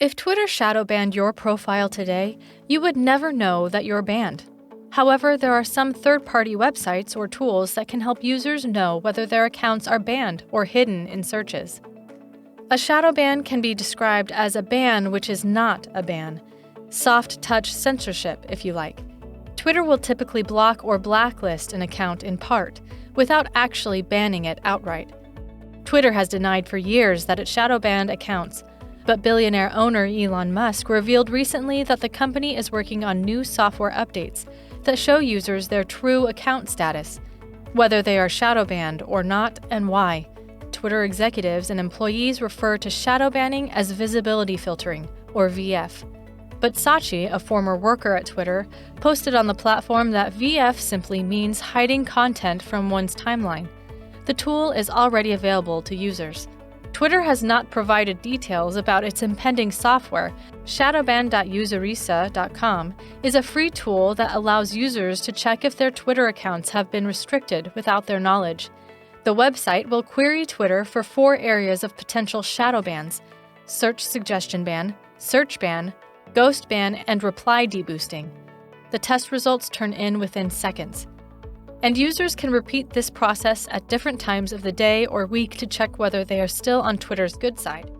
If Twitter shadow banned your profile today, you would never know that you're banned. However, there are some third-party websites or tools that can help users know whether their accounts are banned or hidden in searches. A shadow ban can be described as a ban which is not a ban. Soft touch censorship, if you like. Twitter will typically block or blacklist an account in part, without actually banning it outright. Twitter has denied for years that it shadow banned accounts, but billionaire owner Elon Musk revealed recently that the company is working on new software updates that show users their true account status, whether they are shadow banned or not and why. Twitter executives and employees refer to shadow banning as visibility filtering, or VF. But Sachi, a former worker at Twitter, posted on the platform that VF simply means hiding content from one's timeline. The tool is already available to users. Twitter has not provided details about its impending software. Shadowban.userisa.com is a free tool that allows users to check if their Twitter accounts have been restricted without their knowledge. The website will query Twitter for 4 areas of potential shadow bans: search suggestion ban, search ban, ghost ban, and reply deboosting. The test results turn in within seconds. And users can repeat this process at different times of the day or week to check whether they are still on Twitter's good side.